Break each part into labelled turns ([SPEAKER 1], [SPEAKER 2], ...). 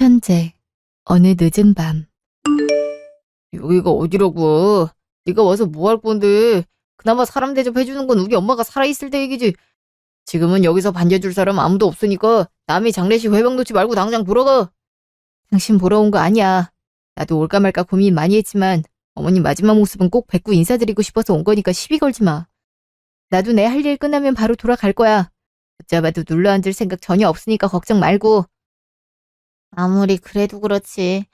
[SPEAKER 1] 현재 어느 늦은 밤.
[SPEAKER 2] 여기가 어디라고? 네가 와서 뭐 할 건데? 그나마 사람 대접해주는 건 우리 엄마가 살아있을 때 얘기지. 지금은 여기서 반겨줄 사람 아무도 없으니까 남의 장례식 회방 놓지 말고 당장 돌아가.
[SPEAKER 1] 당신 보러 온 거 아니야. 나도 올까 말까 고민 많이 했지만 어머님 마지막 모습은 꼭 뵙고 인사드리고 싶어서 온 거니까 시비 걸지 마. 나도 내 할 일 끝나면 바로 돌아갈 거야. 붙잡아도 눌러앉을 생각 전혀 없으니까 걱정 말고.
[SPEAKER 3] 아무리 그래도 그렇지.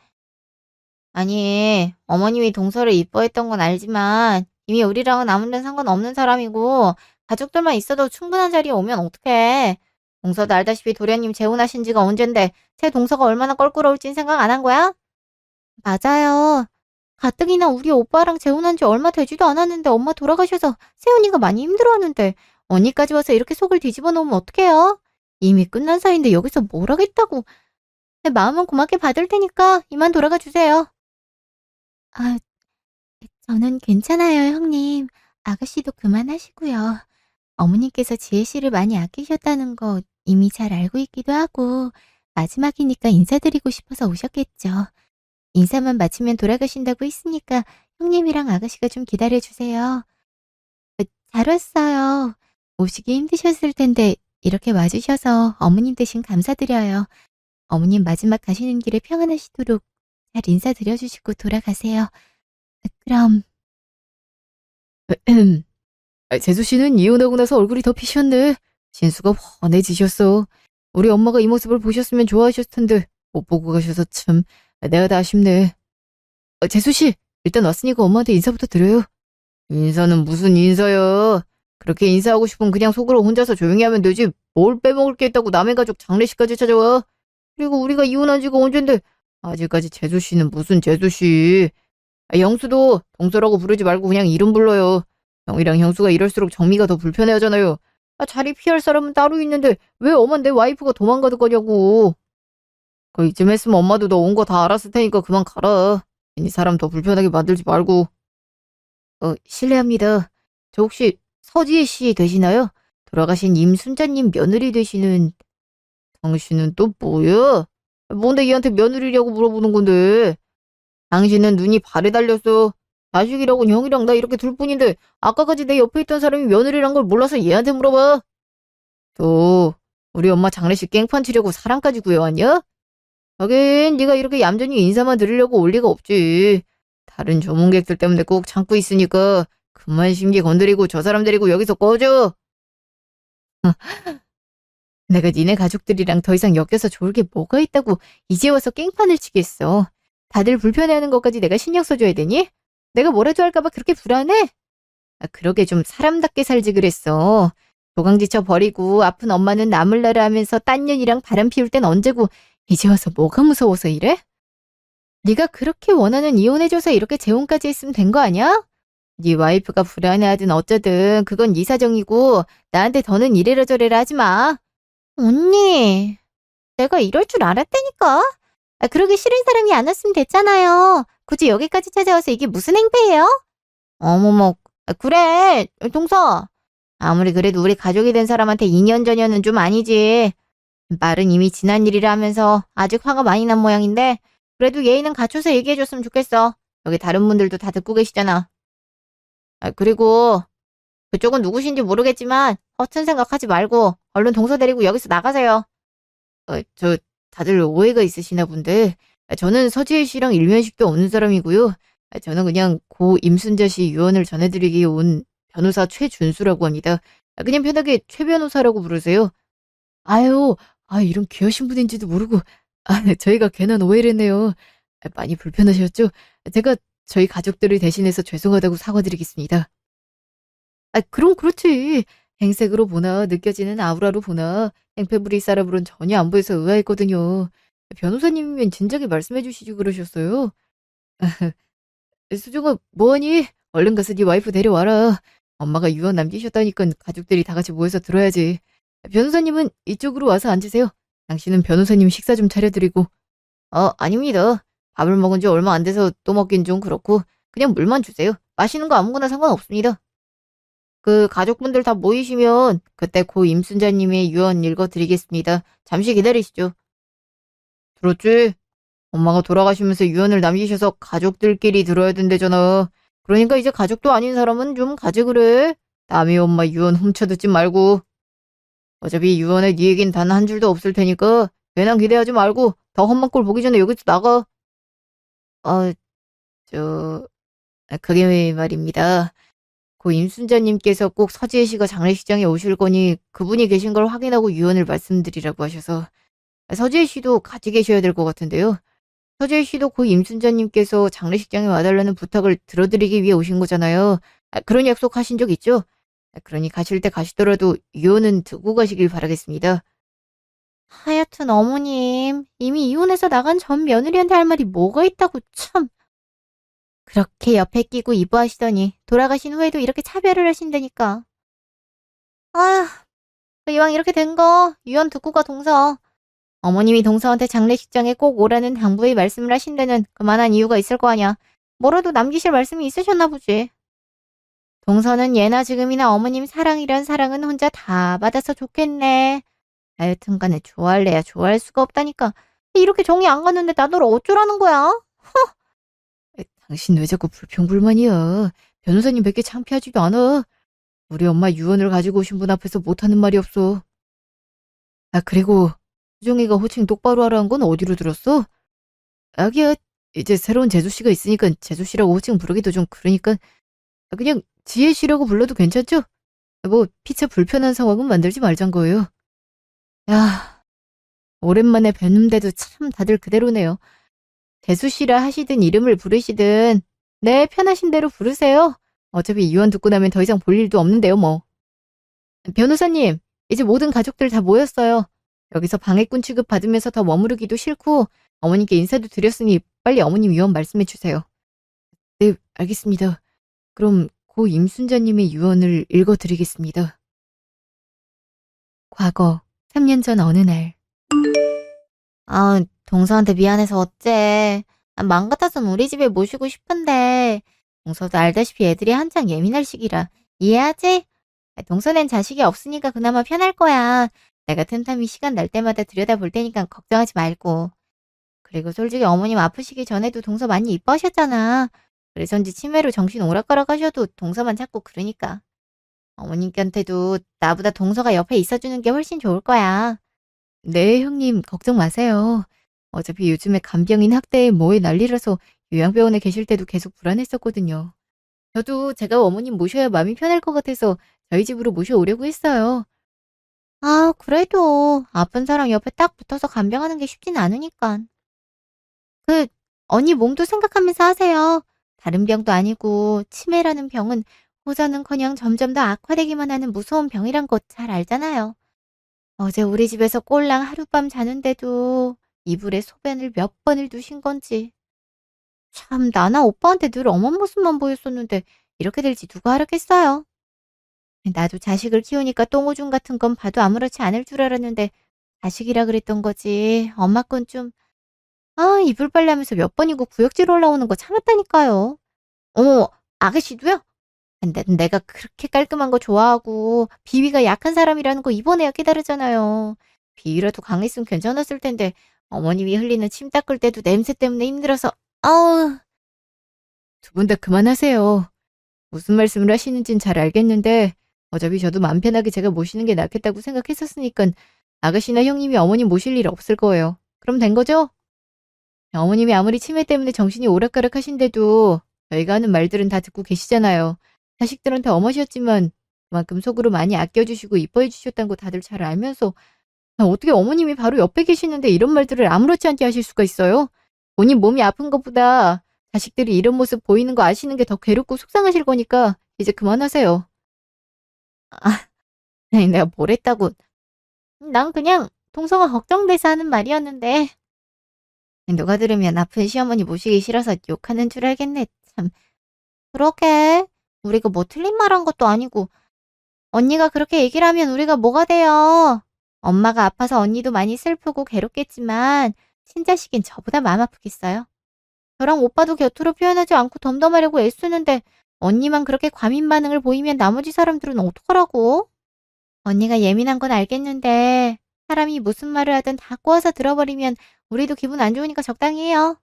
[SPEAKER 3] 아니, 어머님이 동서를 이뻐했던 건 알지만 이미 우리랑은 아무런 상관없는 사람이고 가족들만 있어도 충분한 자리에 오면 어떡해. 동서도 알다시피 도련님 재혼하신 지가 언젠데 새 동서가 얼마나 껄끄러울진 생각 안 한 거야? 맞아요. 가뜩이나 우리 오빠랑 재혼한 지 얼마 되지도 않았는데 엄마 돌아가셔서 세훈이가 많이 힘들어하는데 언니까지 와서 이렇게 속을 뒤집어 놓으면 어떡해요? 이미 끝난 사이인데 여기서 뭘 하겠다고. 내 마음은 고맙게 받을 테니까 이만 돌아가 주세요. 아, 저는 괜찮아요, 형님. 아가씨도 그만하시고요. 어머님께서 지혜 씨를 많이 아끼셨다는 거 이미 잘 알고 있기도 하고 마지막이니까 인사드리고 싶어서 오셨겠죠. 인사만 마치면 돌아가신다고 했으니까 형님이랑 아가씨가 좀 기다려주세요. 잘 왔어요. 오시기 힘드셨을 텐데 이렇게 와주셔서 어머님 대신 감사드려요. 어머님 마지막 가시는 길에 평안하시도록 잘 인사드려주시고 돌아가세요. 그럼.
[SPEAKER 2] 재수 씨는 이혼하고 나서 얼굴이 더 피셨네. 진수가 훤해지셨어. 우리 엄마가 이 모습을 보셨으면 좋아하셨을 텐데 못 보고 가셔서 참 내가 다 아쉽네. 재수 씨, 일단 왔으니까 엄마한테 인사부터 드려요. 인사는 무슨 인사야. 그렇게 인사하고 싶으면 그냥 속으로 혼자서 조용히 하면 되지. 뭘 빼먹을 게 있다고 남의 가족 장례식까지 찾아와. 그리고 우리가 이혼한 지가 언젠데 아직까지 재수 씨는 무슨 재수 씨. 영수도 동서라고 부르지 말고 그냥 이름 불러요. 형이랑 형수가 이럴수록 정미가 더 불편해하잖아요. 자리 피할 사람은 따로 있는데 왜 엄만 내 와이프가 도망가는 거냐고. 이쯤 했으면 엄마도 너 온 거 다 알았을 테니까 그만 가라. 괜히 사람 더 불편하게 만들지 말고. 실례합니다. 저 혹시 서지혜 씨 되시나요? 돌아가신 임순자님 며느리 되시는. 당신은 또 뭐야? 뭔데 얘한테 며느리냐고 물어보는 건데. 당신은 눈이 발에 달렸어. 자식이라고 형이랑 나 이렇게 둘 뿐인데 아까까지 내 옆에 있던 사람이 며느리란 걸 몰라서 얘한테 물어봐. 또 우리 엄마 장례식 깽판 치려고 사람까지 구해왔냐? 하긴 네가 이렇게 얌전히 인사만 드리려고 올 리가 없지. 다른 조문객들 때문에 꼭 참고 있으니까 그만 심기 건드리고 저 사람 데리고 여기서 꺼져.
[SPEAKER 1] 내가 니네 가족들이랑 더 이상 엮여서 좋을 게 뭐가 있다고 이제 와서 깽판을 치겠어. 다들 불편해하는 것까지 내가 신경 써줘야 되니? 내가 뭐라도 할까봐 그렇게 불안해? 그러게 좀 사람답게 살지 그랬어. 도강지쳐 버리고 아픈 엄마는 나물나라 하면서 딴 년이랑 바람 피울 땐 언제고 이제 와서 뭐가 무서워서 이래? 네가 그렇게 원하는 이혼해줘서 이렇게 재혼까지 했으면 된 거 아니야? 네 와이프가 불안해하든 어쩌든 그건 네 사정이고 나한테 더는 이래라 저래라 하지 마.
[SPEAKER 3] 언니, 내가 이럴 줄 알았다니까. 그러기 싫은 사람이 안 왔으면 됐잖아요. 굳이 여기까지 찾아와서 이게 무슨 행패예요? 어머머, 그래, 동서. 아무리 그래도 우리 가족이 된 사람한테 2년 전이었는 좀 아니지. 말은 이미 지난 일이라 하면서 아직 화가 많이 난 모양인데 그래도 예의는 갖춰서 얘기해줬으면 좋겠어. 여기 다른 분들도 다 듣고 계시잖아. 그리고 그쪽은 누구신지 모르겠지만 허튼 생각하지 말고 얼른 동서 데리고 여기서 나가세요.
[SPEAKER 2] 저 다들 오해가 있으시나 본데 저는 서지혜 씨랑 일면식도 없는 사람이고요. 저는 그냥 고 임순자 씨 유언을 전해드리기 온 변호사 최준수라고 합니다. 그냥 편하게 최 변호사라고 부르세요. 아유, 이런 귀하신 분인지도 모르고 저희가 괜한 오해를 했네요. 많이 불편하셨죠? 제가 저희 가족들을 대신해서 죄송하다고 사과드리겠습니다. 그럼 그렇지. 행색으로 보나 느껴지는 아우라로 보나 행패부리 사람으론 전혀 안 보여서 의아했거든요. 변호사님이면 진작에 말씀해 주시지 그러셨어요. 수정아 뭐하니? 얼른 가서 네 와이프 데려와라. 엄마가 유언 남기셨다니까 가족들이 다 같이 모여서 들어야지. 변호사님은 이쪽으로 와서 앉으세요. 당신은 변호사님 식사 좀 차려드리고. 아닙니다. 밥을 먹은 지 얼마 안 돼서 또 먹긴 좀 그렇고 그냥 물만 주세요. 마시는 거 아무거나 상관없습니다. 그 가족분들 다 모이시면 그때 고 임순자님의 유언 읽어드리겠습니다. 잠시 기다리시죠. 들었지? 엄마가 돌아가시면서 유언을 남기셔서 가족들끼리 들어야 된대잖아. 그러니까 이제 가족도 아닌 사람은 좀 가지 그래. 남의 엄마 유언 훔쳐듣지 말고. 어차피 유언에 네 얘긴 단 한 줄도 없을 테니까 괜한 기대하지 말고 더 험한 꼴 보기 전에 여기서 나가. 아, 저, 그게 말입니다. 고 임순자님께서 꼭 서지혜 씨가 장례식장에 오실 거니 그분이 계신 걸 확인하고 유언을 말씀드리라고 하셔서 서지혜 씨도 같이 계셔야 될 것 같은데요. 서지혜 씨도 고 임순자님께서 장례식장에 와달라는 부탁을 들어드리기 위해 오신 거잖아요. 그런 약속 하신 적 있죠? 그러니 가실 때 가시더라도 유언은 듣고 가시길 바라겠습니다.
[SPEAKER 3] 하여튼 어머님, 이미 이혼해서 나간 전 며느리한테 할 말이 뭐가 있다고 참. 그렇게 옆에 끼고 이부하시더니 돌아가신 후에도 이렇게 차별을 하신다니까. 아휴, 이왕 이렇게 된 거 유언 듣고 가 동서. 어머님이 동서한테 장례식장에 꼭 오라는 당부의 말씀을 하신 데는 그만한 이유가 있을 거 아냐. 뭐라도 남기실 말씀이 있으셨나 보지. 동서는 예나 지금이나 어머님 사랑이란 사랑은 혼자 다 받아서 좋겠네. 하여튼간에 좋아할래야 좋아할 수가 없다니까. 이렇게 정이 안 갔는데 나 널 어쩌라는 거야?
[SPEAKER 2] 당신 왜 자꾸 불평불만이야. 변호사님 뵙게 창피하지도 않아. 우리 엄마 유언을 가지고 오신 분 앞에서 못하는 말이 없어. 그리고 수정이가 호칭 똑바로 하라는 건 어디로 들었어? 아기야, 이제 새로운 재수씨가 있으니까 재수씨라고 호칭 부르기도 좀 그러니까 그냥 지혜씨라고 불러도 괜찮죠? 뭐 피차 불편한 상황은 만들지 말잔 거예요. 야, 오랜만에 뵀는데도 참 다들 그대로네요. 재수씨라 하시든 이름을 부르시든 네, 편하신 대로 부르세요. 어차피 유언 듣고 나면 더 이상 볼 일도 없는데요, 뭐. 변호사님, 이제 모든 가족들 다 모였어요. 여기서 방해꾼 취급 받으면서 더 머무르기도 싫고 어머님께 인사도 드렸으니 빨리 어머님 유언 말씀해 주세요. 네, 알겠습니다. 그럼 고 임순자님의 유언을 읽어드리겠습니다. 과거 3년 전 어느 날
[SPEAKER 3] 아, 동서한테 미안해서 어째. 맘 같아선 우리 집에 모시고 싶은데 동서도 알다시피 애들이 한창 예민할 시기라 이해하지? 동서는 자식이 없으니까 그나마 편할 거야. 내가 틈틈이 시간 날 때마다 들여다볼 테니까 걱정하지 말고. 그리고 솔직히 어머님 아프시기 전에도 동서 많이 이뻐하셨잖아. 그래서인지 치매로 정신 오락가락 하셔도 동서만 찾고 그러니까. 어머님한테도 나보다 동서가 옆에 있어주는 게 훨씬 좋을 거야.
[SPEAKER 2] 네, 형님, 걱정 마세요. 어차피 요즘에 간병인 학대에 뭐에 난리라서 요양병원에 계실 때도 계속 불안했었거든요. 저도 제가 어머님 모셔야 마음이 편할 것 같아서 저희 집으로 모셔오려고 했어요.
[SPEAKER 3] 아, 그래도 아픈 사람 옆에 딱 붙어서 간병하는 게 쉽진 않으니까. 언니 몸도 생각하면서 하세요. 다른 병도 아니고 치매라는 병은 호전은커녕 점점 더 악화되기만 하는 무서운 병이란 거 잘 알잖아요. 어제 우리 집에서 꼴랑 하룻밤 자는데도 이불에 소변을 몇 번을 두신 건지. 참, 나나 오빠한테 늘 엄한 모습만 보였었는데 이렇게 될지 누가 알았겠어요. 나도 자식을 키우니까 똥오줌 같은 건 봐도 아무렇지 않을 줄 알았는데 자식이라 그랬던 거지. 엄마 건 좀, 이불 빨래하면서 몇 번이고 구역질 올라오는 거 참았다니까요. 어머, 아가씨도요? 내가 그렇게 깔끔한 거 좋아하고 비위가 약한 사람이라는 거 이번에야 깨달았잖아요. 비위라도 강했으면 괜찮았을 텐데 어머님이 흘리는 침 닦을 때도 냄새 때문에 힘들어서 아우.
[SPEAKER 2] 두 분 다 그만하세요. 무슨 말씀을 하시는진 잘 알겠는데 어차피 저도 마음 편하게 제가 모시는 게 낫겠다고 생각했었으니까 아가씨나 형님이 어머님 모실 일 없을 거예요. 그럼 된 거죠? 어머님이 아무리 치매 때문에 정신이 오락가락 하신데도 저희가 하는 말들은 다 듣고 계시잖아요. 자식들한테 엄하셨지만 그만큼 속으로 많이 아껴주시고 이뻐해 주셨다는 거 다들 잘 알면서 어떻게 어머님이 바로 옆에 계시는데 이런 말들을 아무렇지 않게 하실 수가 있어요? 본인 몸이 아픈 것보다 자식들이 이런 모습 보이는 거 아시는 게 더 괴롭고 속상하실 거니까 이제 그만하세요.
[SPEAKER 3] 아니, 내가 뭘 했다고. 난 그냥 동서가 걱정돼서 하는 말이었는데 누가 들으면 아픈 시어머니 모시기 싫어서 욕하는 줄 알겠네. 참. 그러게. 우리가 뭐 틀린 말 한 것도 아니고 언니가 그렇게 얘기를 하면 우리가 뭐가 돼요. 엄마가 아파서 언니도 많이 슬프고 괴롭겠지만 친자식인 저보다 마음 아프겠어요. 저랑 오빠도 곁으로 표현하지 않고 덤덤하려고 애쓰는데 언니만 그렇게 과민 반응을 보이면 나머지 사람들은 어떡하라고? 언니가 예민한 건 알겠는데 사람이 무슨 말을 하든 다 꼬아서 들어버리면 우리도 기분 안 좋으니까 적당히 해요.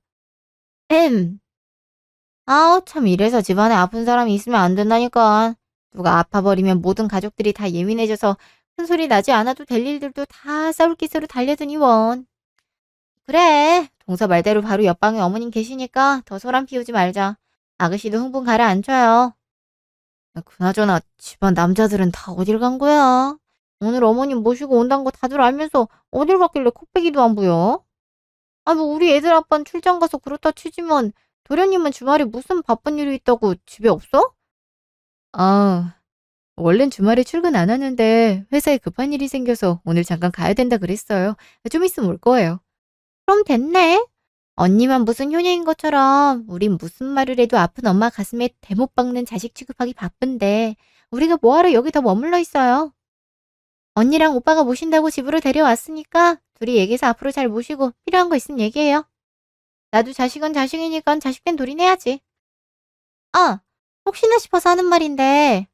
[SPEAKER 3] 아우, 참, 이래서 집안에 아픈 사람이 있으면 안 된다니까. 누가 아파버리면 모든 가족들이 다 예민해져서 큰 소리 나지 않아도 될 일들도 다 싸울 기세로 달려드니 원. 그래, 동서 말대로 바로 옆방에 어머님 계시니까 더 소란 피우지 말자. 아가씨도 흥분 가라앉혀요. 야, 그나저나 집안 남자들은 다 어딜 간 거야? 오늘 어머님 모시고 온다는 거 다들 알면서 어딜 갔길래 코빼기도 안 보여? 아, 뭐 우리 애들 아빠는 출장 가서 그렇다 치지만 도련님은 주말에 무슨 바쁜 일이 있다고 집에 없어?
[SPEAKER 2] 아, 원래는 주말에 출근 안 하는데 회사에 급한 일이 생겨서 오늘 잠깐 가야 된다 그랬어요. 좀 있으면 올 거예요.
[SPEAKER 3] 그럼 됐네. 언니만 무슨 효녀인 것처럼 우린 무슨 말을 해도 아픈 엄마 가슴에 대못 박는 자식 취급하기 바쁜데 우리가 뭐하러 여기 더 머물러 있어요. 언니랑 오빠가 모신다고 집으로 데려왔으니까 둘이 얘기해서 앞으로 잘 모시고 필요한 거 있으면 얘기해요. 나도 자식은 자식이니까 자식된 돌이 내야지. 아, 혹시나 싶어서 하는 말인데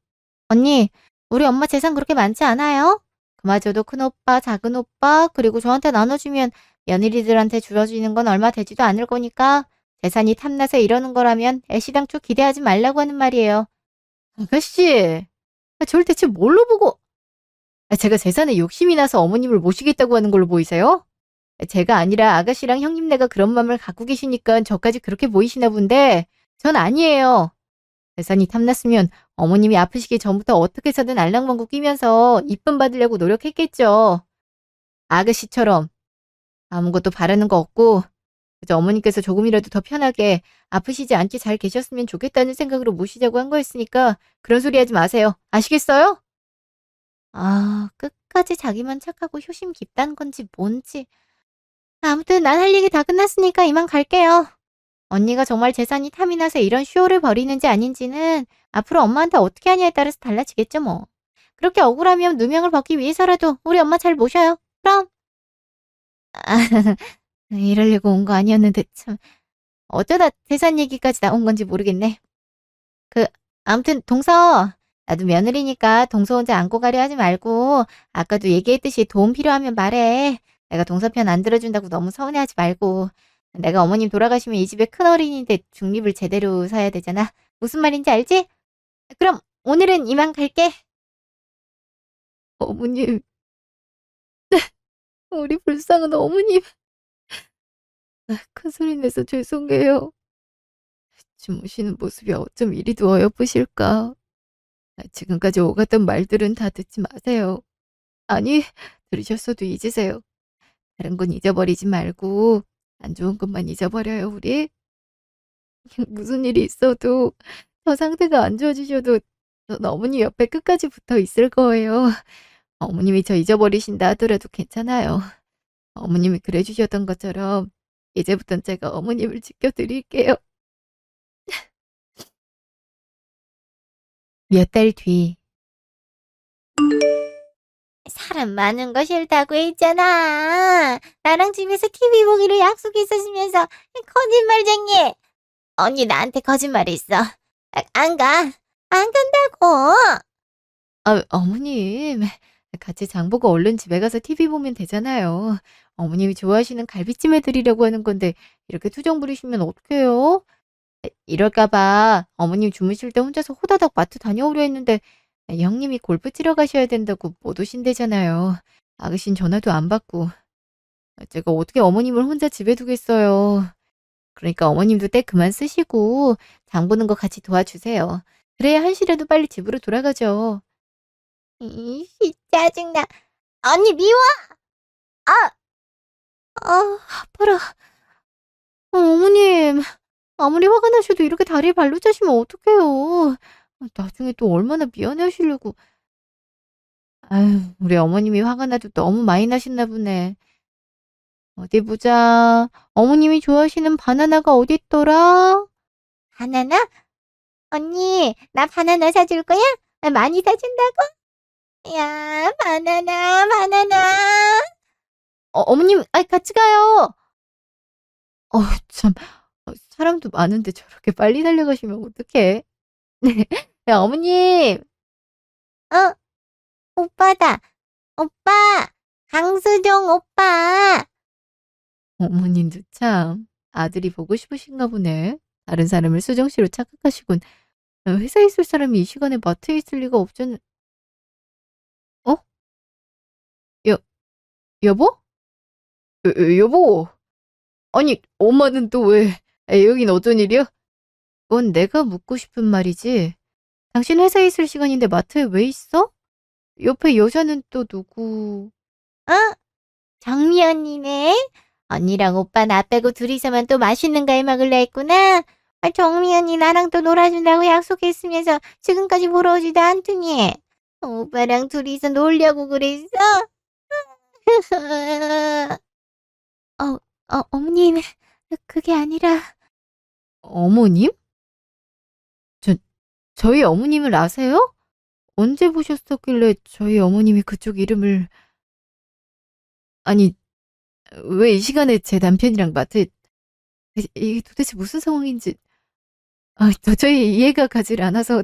[SPEAKER 3] 언니, 우리 엄마 재산 그렇게 많지 않아요? 그마저도 큰오빠, 작은오빠, 그리고 저한테 나눠주면 며느리들한테 줄어지는 건 얼마 되지도 않을 거니까 재산이 탐나서 이러는 거라면 애시당초 기대하지 말라고 하는 말이에요.
[SPEAKER 2] 아가씨, 저를 대체 뭘로 보고? 제가 재산에 욕심이 나서 어머님을 모시겠다고 하는 걸로 보이세요? 제가 아니라 아가씨랑 형님네가 그런 마음을 갖고 계시니까 저까지 그렇게 보이시나 본데 전 아니에요. 재산이 탐났으면 어머님이 아프시기 전부터 어떻게 해서든 알랑방구 끼면서 이쁨 받으려고 노력했겠죠. 아가씨처럼 아무것도 바라는 거 없고 그저 어머니께서 조금이라도 더 편하게 아프시지 않게 잘 계셨으면 좋겠다는 생각으로 모시자고 한 거였으니까 그런 소리 하지 마세요. 아시겠어요?
[SPEAKER 3] 아, 끝까지 자기만 착하고 효심 깊다는 건지 뭔지. 아무튼 난 할 얘기 다 끝났으니까 이만 갈게요. 언니가 정말 재산이 탐이 나서 이런 쇼를 벌이는지 아닌지는 앞으로 엄마한테 어떻게 하냐에 따라서 달라지겠죠 뭐. 그렇게 억울하면 누명을 벗기 위해서라도 우리 엄마 잘 모셔요. 그럼. 아, 이러려고 온 거 아니었는데 참. 어쩌다 재산 얘기까지 나온 건지 모르겠네. 그, 아무튼 동서. 나도 며느리니까 동서 혼자 안고 가려 하지 말고 아까도 얘기했듯이 도움 필요하면 말해. 내가 동서 편 안 들어준다고 너무 서운해하지 말고. 내가 어머님 돌아가시면 이 집에 큰 어린인데 중립을 제대로 서야 되잖아. 무슨 말인지 알지? 그럼 오늘은 이만 갈게.
[SPEAKER 2] 어머님, 우리 불쌍한 어머님. 큰 소리 내서 죄송해요. 주무시는 모습이 어쩜 이리도 어여쁘실까. 지금까지 오갔던 말들은 다 듣지 마세요. 아니, 들으셨어도 잊으세요. 다른 건 잊어버리지 말고 안 좋은 것만 잊어버려요, 우리. 무슨 일이 있어도 저 상태가 안 좋아지셔도 전 어머니 옆에 끝까지 붙어 있을 거예요. 어머님이 저 잊어버리신다 하더라도 괜찮아요. 어머님이 그래 주셨던 것처럼 이제부턴 제가 어머님을 지켜드릴게요.
[SPEAKER 1] 몇 달 뒤.
[SPEAKER 3] 사람 많은 거 싫다고 했잖아. 나랑 집에서 TV 보기로 약속했었으면서 거짓말쟁이. 언니 나한테 거짓말했어. 안 가. 안 간다고.
[SPEAKER 2] 어머님. 같이 장 보고 얼른 집에 가서 TV 보면 되잖아요. 어머님이 좋아하시는 갈비찜 해드리려고 하는 건데 이렇게 투정 부리시면 어떡해요? 이럴까봐 어머님 주무실 때 혼자서 호다닥 마트 다녀오려 했는데 형님이 골프 치러 가셔야 된다고 못 오신대잖아요. 아가씨는 전화도 안 받고. 제가 어떻게 어머님을 혼자 집에 두겠어요. 그러니까 어머님도 때 그만 쓰시고 장 보는 거 같이 도와주세요. 그래야 한시라도 빨리 집으로 돌아가죠.
[SPEAKER 3] 짜증나. 언니 미워.
[SPEAKER 2] 아파라. 어머님, 아무리 화가 나셔도 이렇게 다리에 발로 차시면 어떡해요. 나중에 또 얼마나 미안해 하시려고. 아유, 우리 어머님이 화가 나도 너무 많이 나셨나 보네. 어디 보자. 어머님이 좋아하시는 바나나가 어딨더라?
[SPEAKER 3] 바나나? 언니, 나 바나나 사줄 거야? 나 많이 사준다고? 야, 바나나, 바나나.
[SPEAKER 2] 어머님, 같이 가요. 참. 사람도 많은데 저렇게 빨리 달려가시면 어떡해. 네. 야, 어머님.
[SPEAKER 3] 어, 오빠다. 오빠, 강수정 오빠.
[SPEAKER 1] 어머님도 참 아들이 보고 싶으신가 보네. 다른 사람을 수정 씨로 착각하시군. 회사에 있을 사람이 이 시간에 마트에 있을 리가 없잖아. 어? 여, 여보? 여보? 아니, 엄마는 또 왜, 여긴 어쩐 일이야? 그건 내가 묻고 싶은 말이지. 당신 회사에 있을 시간인데 마트에 왜 있어? 옆에 여자는 또 누구?
[SPEAKER 3] 어? 정미 언니네? 언니랑 오빠 나 빼고 둘이서만 또 맛있는 거 해먹을라 했구나. 정미 언니 나랑 또 놀아준다고 약속했으면서 지금까지 보러 오지도 않더니 오빠랑 둘이서 놀려고 그랬어? 어머님, 그게 아니라.
[SPEAKER 1] 어머님? 저희 어머님을 아세요? 언제 보셨었길래 저희 어머님이 그쪽 이름을... 아니, 왜 이 시간에 제 남편이랑 마트에... 이게 도대체 무슨 상황인지... 도저히 이해가 가질 않아서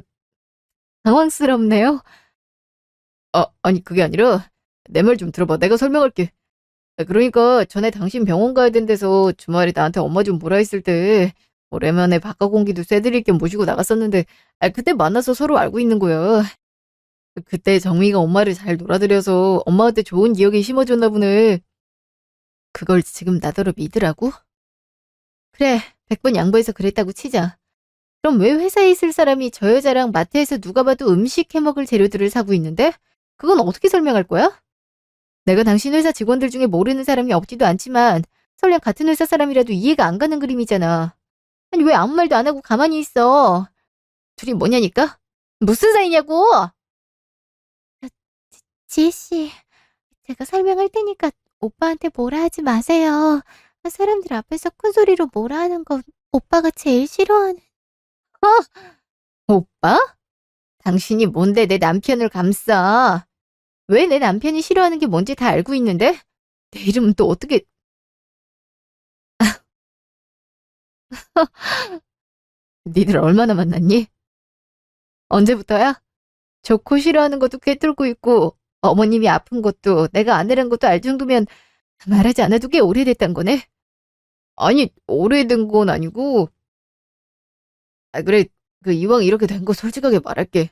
[SPEAKER 1] 당황스럽네요. 아니 그게 아니라 내 말 좀 들어봐. 내가 설명할게. 그러니까 전에 당신 병원 가야 된대서 주말에 나한테 엄마 좀 보라 했을 때 오랜만에 바깥 공기도 쐬드릴 겸 모시고 나갔었는데 그때 만나서 서로 알고 있는 거야. 그때 정미가 엄마를 잘 놀아드려서 엄마한테 좋은 기억이 심어줬나 보네. 그걸 지금 나더러 믿으라고? 그래, 100번 양보해서 그랬다고 치자. 그럼 왜 회사에 있을 사람이 저 여자랑 마트에서 누가 봐도 음식 해먹을 재료들을 사고 있는데? 그건 어떻게 설명할 거야? 내가 당신 회사 직원들 중에 모르는 사람이 없지도 않지만 설령 같은 회사 사람이라도 이해가 안 가는 그림이잖아. 아니 왜 아무 말도 안 하고 가만히 있어? 둘이 뭐냐니까? 무슨 사이냐고?
[SPEAKER 3] 지혜씨, 제가 설명할 테니까 오빠한테 뭐라 하지 마세요. 사람들 앞에서 큰 소리로 뭐라 하는 건 오빠가 제일 싫어하는.
[SPEAKER 1] 오빠? 당신이 뭔데 내 남편을 감싸? 왜 내 남편이 싫어하는 게 뭔지 다 알고 있는데? 내 이름은 또 어떻게... 니들 얼마나 만났니? 언제부터야? 좋고 싫어하는 것도 꿰뚫고 있고 어머님이 아픈 것도 내가 아내란 것도 알 정도면 말하지 않아도 꽤 오래됐단 거네? 아니 오래된 건 아니고 그래 이왕 이렇게 된 거 솔직하게 말할게.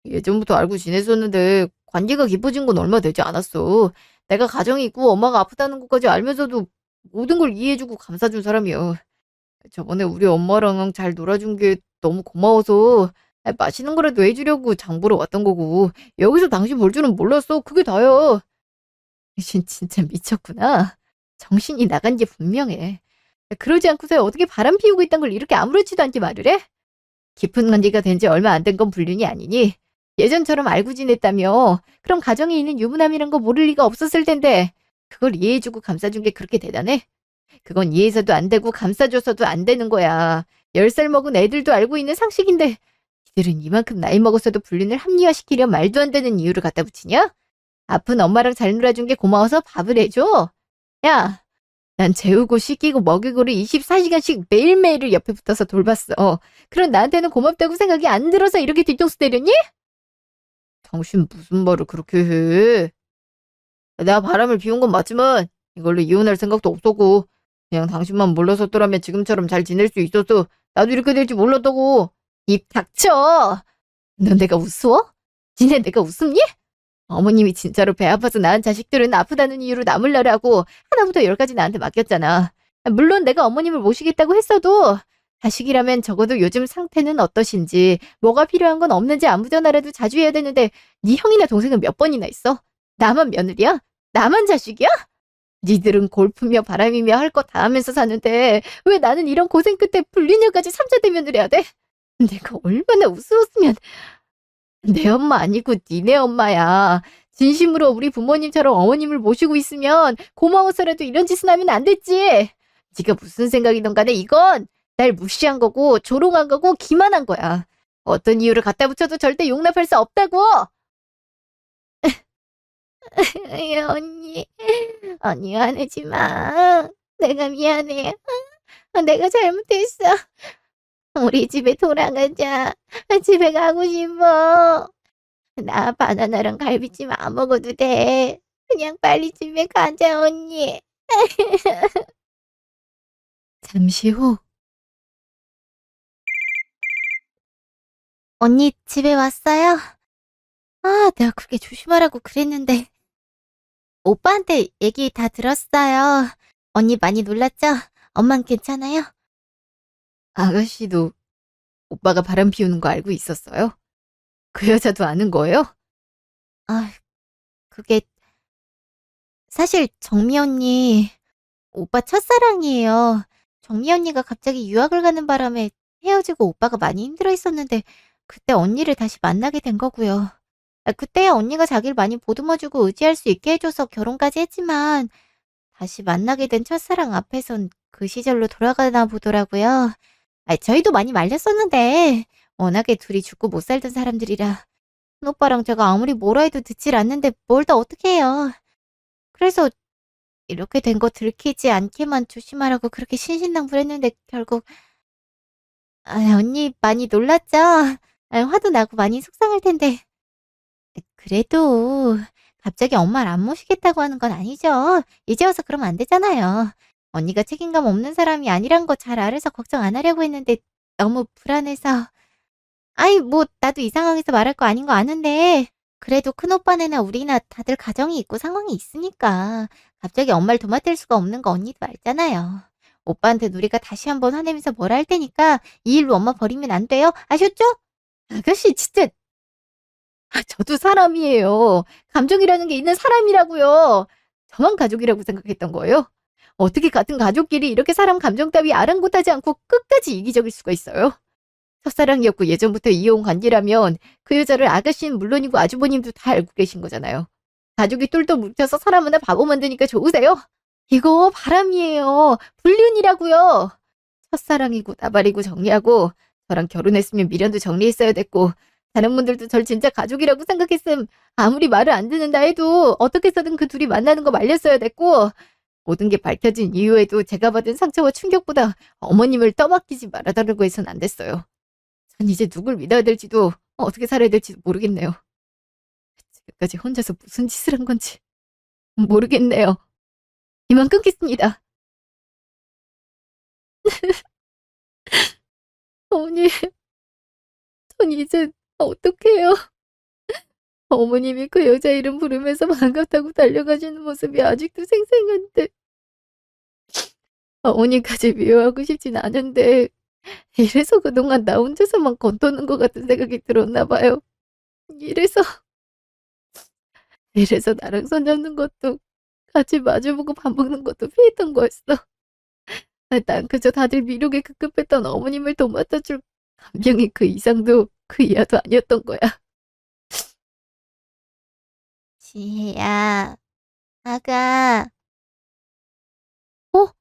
[SPEAKER 1] 예전부터 알고 지냈었는데 관계가 깊어진 건 얼마 되지 않았어. 내가 가정이 있고 엄마가 아프다는 것까지 알면서도 모든 걸 이해해주고 감싸준 사람이야. 저번에 우리 엄마랑 잘 놀아준 게 너무 고마워서 맛있는 거라도 해주려고 장 보러 왔던 거고 여기서 당신 볼 줄은 몰랐어. 그게 다야. 당신 진짜 미쳤구나. 정신이 나간 게 분명해. 그러지 않고서 어떻게 바람 피우고 있단 걸 이렇게 아무렇지도 않게 말을 해? 깊은 관계가 된 지 얼마 안 된 건 불륜이 아니니 예전처럼 알고 지냈다며. 그럼 가정에 있는 유부남이란 거 모를 리가 없었을 텐데 그걸 이해해주고 감싸준 게 그렇게 대단해? 그건 이해해서도 안 되고 감싸줘서도 안 되는 거야. 10살 먹은 애들도 알고 있는 상식인데 이들은 이만큼 나이 먹었어도 불륜을 합리화시키려 말도 안 되는 이유를 갖다 붙이냐? 아픈 엄마랑 잘 놀아준 게 고마워서 밥을 해줘? 야, 난 재우고 씻기고 먹이고를 24시간씩 매일매일을 옆에 붙어서 돌봤어. 그런 나한테는 고맙다고 생각이 안 들어서 이렇게 뒤통수 때렸니? 당신 무슨 말을 그렇게 해? 내가 바람을 피운 건 맞지만 이걸로 이혼할 생각도 없었고 그냥 당신만 몰랐었더라면 지금처럼 잘 지낼 수 있었어. 나도 이렇게 될지 몰랐다고. 입 닥쳐. 넌 내가 우스워? 니네 내가 웃음니? 어머님이 진짜로 배 아파서 낳은 자식들은 아프다는 이유로 나물나라고 하나부터 10까지 나한테 맡겼잖아. 물론 내가 어머님을 모시겠다고 했어도 자식이라면 적어도 요즘 상태는 어떠신지 뭐가 필요한 건 없는지 안부 전화라도 자주 해야 되는데 네 형이나 동생은 몇 번이나 있어? 나만 며느리야? 나만 자식이야? 니들은 골프며 바람이며 할 거 다 하면서 사는데 왜 나는 이런 고생 끝에 불륜녀까지 삼자 대면을 해야 돼? 내가 얼마나 우스웠으면. 내 엄마 아니고 니네 엄마야. 진심으로 우리 부모님처럼 어머님을 모시고 있으면 고마워서라도 이런 짓은 하면 안 됐지. 네가 무슨 생각이든 간에 이건 날 무시한 거고 조롱한 거고 기만한 거야. 어떤 이유를 갖다 붙여도 절대 용납할 수 없다고.
[SPEAKER 3] 언니 화내지 마. 내가 미안해. 내가 잘못했어. 우리 집에 돌아가자. 집에 가고 싶어. 나 바나나랑 갈비찜 안 먹어도 돼. 그냥 빨리 집에 가자, 언니.
[SPEAKER 2] 잠시 후.
[SPEAKER 3] 언니 집에 왔어요? 아, 내가 그렇게 조심하라고 그랬는데. 오빠한테 얘기 다 들었어요. 언니 많이 놀랐죠? 엄만 괜찮아요?
[SPEAKER 2] 아가씨도 오빠가 바람 피우는 거 알고 있었어요? 그 여자도 아는 거예요?
[SPEAKER 3] 아, 그게 사실 정미 언니 오빠 첫사랑이에요. 정미 언니가 갑자기 유학을 가는 바람에 헤어지고 오빠가 많이 힘들어 했었는데 그때 언니를 다시 만나게 된 거고요. 그때야 언니가 자기를 많이 보듬어주고 의지할 수 있게 해줘서 결혼까지 했지만 다시 만나게 된 첫사랑 앞에선 그 시절로 돌아가나 보더라고요. 저희도 많이 말렸었는데 워낙에 둘이 죽고 못 살던 사람들이라 큰 오빠랑 제가 아무리 뭐라 해도 듣질 않는데 뭘 다 어떻게 해요. 그래서 이렇게 된 거 들키지 않게만 조심하라고 그렇게 신신당부했는데 결국 언니 많이 놀랐죠? 화도 나고 많이 속상할 텐데 그래도 갑자기 엄마를 안 모시겠다고 하는 건 아니죠. 이제 와서 그러면 안 되잖아요. 언니가 책임감 없는 사람이 아니란 거 잘 알아서 걱정 안 하려고 했는데 너무 불안해서. 아이, 뭐 나도 이 상황에서 말할 거 아닌 거 아는데 그래도 큰오빠네나 우리나 다들 가정이 있고 상황이 있으니까 갑자기 엄마를 도맡을 수가 없는 거 언니도 알잖아요. 오빠한테 우리가 다시 한번 화내면서 뭐라 할 테니까 이 일로 엄마 버리면 안 돼요. 아셨죠?
[SPEAKER 2] 아가씨 진짜 저도 사람이에요. 감정이라는 게 있는 사람이라고요. 저만 가족이라고 생각했던 거예요? 어떻게 같은 가족끼리 이렇게 사람 감정 따위 아랑곳하지 않고 끝까지 이기적일 수가 있어요? 첫사랑이었고 예전부터 이어온 관계라면 그 여자를 아가씨는 물론이고 아주버님도 다 알고 계신 거잖아요. 가족이 똘똘 뭉쳐서 사람 하나 바보 만드니까 좋으세요? 이거 바람이에요. 불륜이라고요. 첫사랑이고 나발이고 정리하고 저랑 결혼했으면 미련도 정리했어야 됐고 다른 분들도 절 진짜 가족이라고 생각했음 아무리 말을 안 듣는다 해도 어떻게 해서든 그 둘이 만나는 거 말렸어야 됐고 모든 게 밝혀진 이후에도 제가 받은 상처와 충격보다 어머님을 떠맡기지 말아달라고 해선 안 됐어요. 전 이제 누굴 믿어야 될지도 어떻게 살아야 될지도 모르겠네요. 지금까지 혼자서 무슨 짓을 한 건지 모르겠네요. 이만 끊겠습니다. 어머니, 전 이제 어떡해요? 어머님이 그 여자 이름 부르면서 반갑다고 달려가시는 모습이 아직도 생생한데 어머니까지 미워하고 싶진 않은데 이래서 그동안 나 혼자서만 건도는 것 같은 생각이 들었나 봐요. 이래서 나랑 손잡는 것도 같이 마주보고 밥 먹는 것도 피했던 거였어. 난 그저 다들 미룩에 급급했던 어머님을 도맡아줄 감명이 그 이상도 그 이하도 아니었던 거야.
[SPEAKER 3] 지혜야, 아가.
[SPEAKER 2] 어?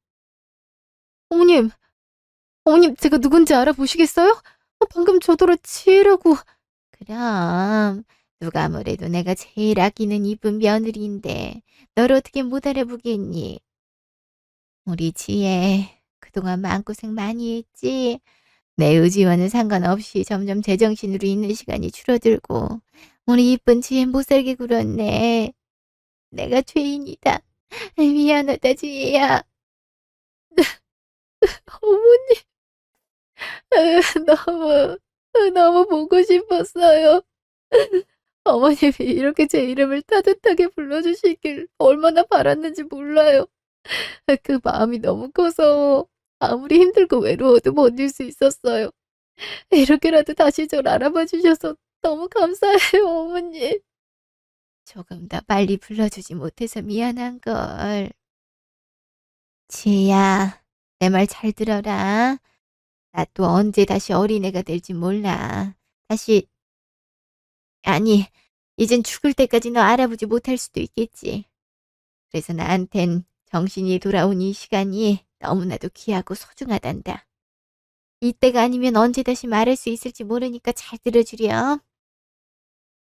[SPEAKER 2] 어머님, 어머님 제가 누군지 알아보시겠어요? 방금 저더러 지혜라고.
[SPEAKER 3] 그럼 누가 뭐래도 내가 제일 아끼는 이쁜 며느리인데 널 어떻게 못 알아보겠니? 우리 지혜 그동안 마음고생 많이 했지? 내 의지와는 상관없이 점점 제정신으로 있는 시간이 줄어들고 우리 이쁜 지혜 못살게 굴었네. 내가 죄인이다. 미안하다 지혜야.
[SPEAKER 2] 어머니, 너무, 너무 보고 싶었어요. 어머님이 이렇게 제 이름을 따뜻하게 불러주시길 얼마나 바랐는지 몰라요. 그 마음이 너무 커서 아무리 힘들고 외로워도 버틸 수 있었어요. 이렇게라도 다시 절 알아봐 주셔서 너무 감사해요, 어머니.
[SPEAKER 3] 조금 더 빨리 불러주지 못해서 미안한걸. 지혜야, 내 말 잘 들어라. 나 또 언제 다시 어린애가 될지 몰라. 아니, 이젠 죽을 때까지 너 알아보지 못할 수도 있겠지. 그래서 나한텐 정신이 돌아온 이 시간이 너무나도 귀하고 소중하단다. 이때가 아니면 언제 다시 말할 수 있을지 모르니까 잘 들어주렴.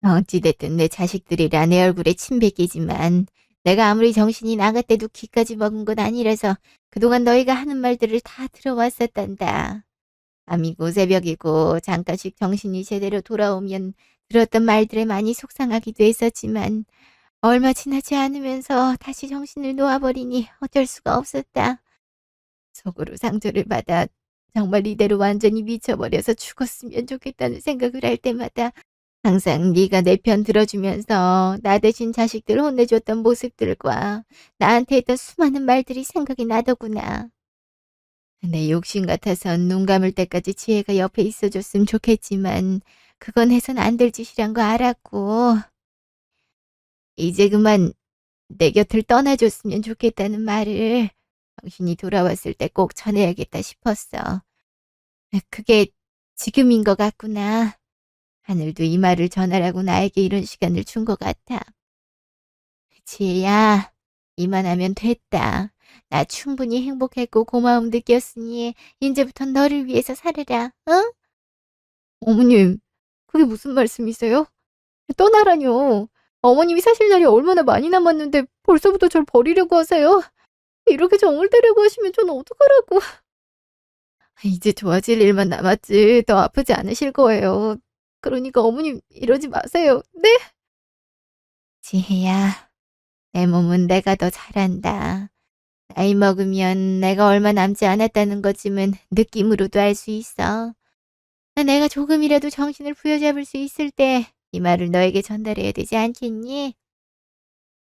[SPEAKER 3] 어찌됐든 내 자식들이라 내 얼굴에 침 뱉기지만 내가 아무리 정신이 나갔대도 귀까지 먹은 건 아니라서 그동안 너희가 하는 말들을 다 들어왔었단다. 밤이고 새벽이고 잠깐씩 정신이 제대로 돌아오면 들었던 말들에 많이 속상하기도 했었지만 얼마 지나지 않으면서 다시 정신을 놓아버리니 어쩔 수가 없었다.
[SPEAKER 1] 속으로 상처를 받아 정말 이대로 완전히 미쳐버려서 죽었으면 좋겠다는 생각을 할 때마다 항상 네가 내 편 들어주면서 나 대신 자식들 혼내줬던 모습들과 나한테 했던 수많은 말들이 생각이 나더구나. 내 욕심 같아선 눈 감을 때까지 지혜가 옆에 있어줬으면 좋겠지만 그건 해선 안 될 짓이란 거 알았고 이제 그만 내 곁을 떠나줬으면 좋겠다는 말을 당신이 돌아왔을 때 꼭 전해야겠다 싶었어. 그게 지금인 것 같구나. 하늘도 이 말을 전하라고 나에게 이런 시간을 준 것 같아. 지혜야, 이만하면 됐다. 나 충분히 행복했고 고마움 느꼈으니 이제부턴 너를 위해서 살아라, 응?
[SPEAKER 2] 어머님, 그게 무슨 말씀이세요? 떠나라뇨. 어머님이 사실 날이 얼마나 많이 남았는데 벌써부터 절 버리려고 하세요? 이렇게 정을 들이고 하시면 전 어떡하라고. 이제 좋아질 일만 남았지 더 아프지 않으실 거예요. 그러니까 어머님 이러지 마세요. 네?
[SPEAKER 1] 지혜야, 내 몸은 내가 더 잘한다. 나이 먹으면 내가 얼마 남지 않았다는 것쯤은 느낌으로도 알 수 있어. 내가 조금이라도 정신을 부여잡을 수 있을 때 이 말을 너에게 전달해야 되지 않겠니?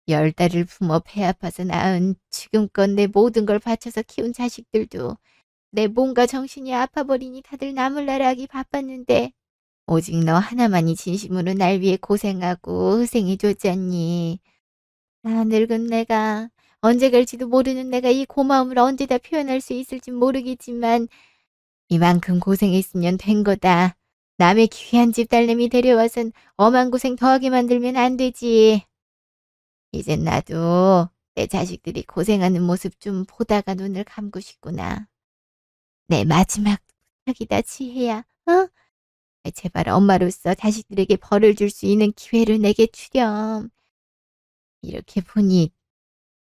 [SPEAKER 1] 10달을 품어 배 아파서 낳은 지금껏 내 모든 걸 바쳐서 키운 자식들도 내 몸과 정신이 아파버리니 다들 나물나라하기 바빴는데 오직 너 하나만이 진심으로 날 위해 고생하고 희생해줬잖니. 아, 늙은 내가, 언제 갈지도 모르는 내가 이 고마움을 언제 다 표현할 수 있을지 모르겠지만 이만큼 고생했으면 된 거다. 남의 귀한 집 딸내미 데려와선 엄한 고생 더하게 만들면 안 되지. 이젠 나도 내 자식들이 고생하는 모습 좀 보다가 눈을 감고 싶구나. 내 마지막 부탁이다, 지혜야. 어? 제발 엄마로서 자식들에게 벌을 줄 수 있는 기회를 내게 주렴. 이렇게 보니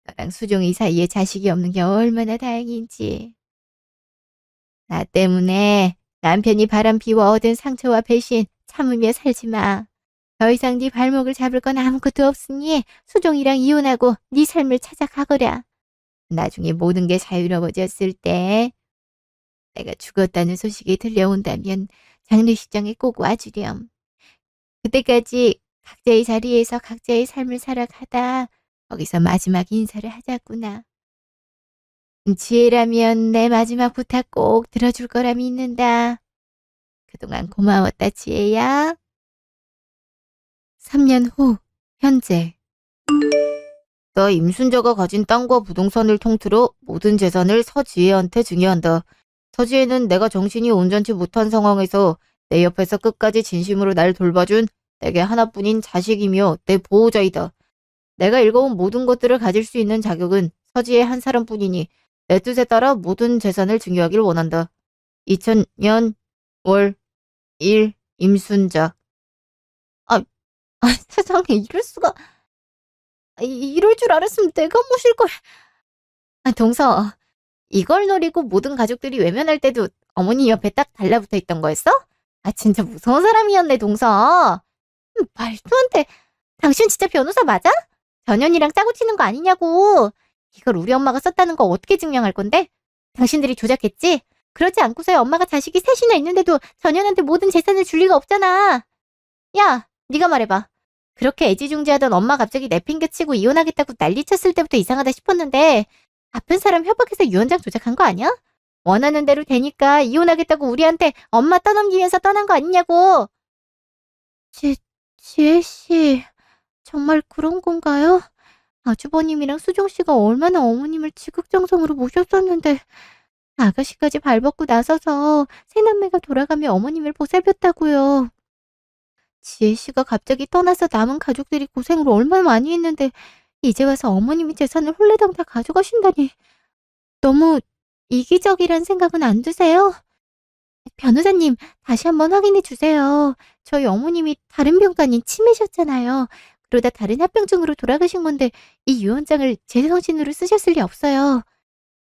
[SPEAKER 1] 너랑 수종이 사이에 자식이 없는 게 얼마나 다행인지. 나 때문에 남편이 바람 피워 얻은 상처와 배신 참으며 살지 마. 더 이상 네 발목을 잡을 건 아무것도 없으니 수종이랑 이혼하고 네 삶을 찾아가거라. 나중에 모든 게 자유로워졌을 때 내가 죽었다는 소식이 들려온다면 장례식장에 꼭 와주렴. 그때까지 각자의 자리에서 각자의 삶을 살아가다 거기서 마지막 인사를 하자꾸나. 지혜라면 내 마지막 부탁 꼭 들어줄 거라 믿는다. 그동안 고마웠다, 지혜야.
[SPEAKER 2] 3년 후, 현재.
[SPEAKER 1] 나 임순자가 가진 땅과 부동산을 통틀어 모든 재산을 서지혜한테 증여한다. 서지혜는 내가 정신이 온전치 못한 상황에서 내 옆에서 끝까지 진심으로 날 돌봐준 내게 하나뿐인 자식이며 내 보호자이다. 내가 읽어온 모든 것들을 가질 수 있는 자격은 서지혜 한 사람뿐이니 내 뜻에 따라 모든 재산을 증여하길 원한다. 2000년 월 1 임순자.
[SPEAKER 3] 세상에 이럴 수가. 이럴 줄 알았으면 내가 모실 걸.
[SPEAKER 1] 동서, 이걸 노리고 모든 가족들이 외면할 때도 어머니 옆에 딱 달라붙어 있던 거였어? 진짜 무서운 사람이었네, 동서.
[SPEAKER 3] 말도 안 돼. 당신 진짜 변호사 맞아? 전현이랑 짜고 치는 거 아니냐고. 이걸 우리 엄마가 썼다는 거 어떻게 증명할 건데? 당신들이 조작했지? 그러지 않고서야 엄마가 자식이 셋이나 있는데도 전현한테 모든 재산을 줄 리가 없잖아. 야, 네가 말해봐. 그렇게 애지중지하던 엄마 갑자기 내팽개치고 이혼하겠다고 난리쳤을 때부터 이상하다 싶었는데 아픈 사람 협박해서 유언장 조작한 거 아니야? 원하는 대로 되니까 이혼하겠다고 우리한테 엄마 떠넘기면서 떠난 거 아니냐고. 지혜씨, 정말 그런 건가요? 아주버님이랑 수종씨가 얼마나 어머님을 지극정성으로 모셨었는데 아가씨까지 발벗고 나서서 새남매가 돌아가며 어머님을 보살폈다고요. 지혜씨가 갑자기 떠나서 남은 가족들이 고생을 얼마나 많이 했는데 이제 와서 어머님이 재산을 홀라당 다 가져가신다니 너무 이기적이란 생각은 안 드세요? 변호사님, 다시 한번 확인해 주세요. 저희 어머님이 다른 병도 아닌 치매셨잖아요. 그러다 다른 합병증으로 돌아가신 건데 이 유언장을 제 성신으로 쓰셨을 리 없어요.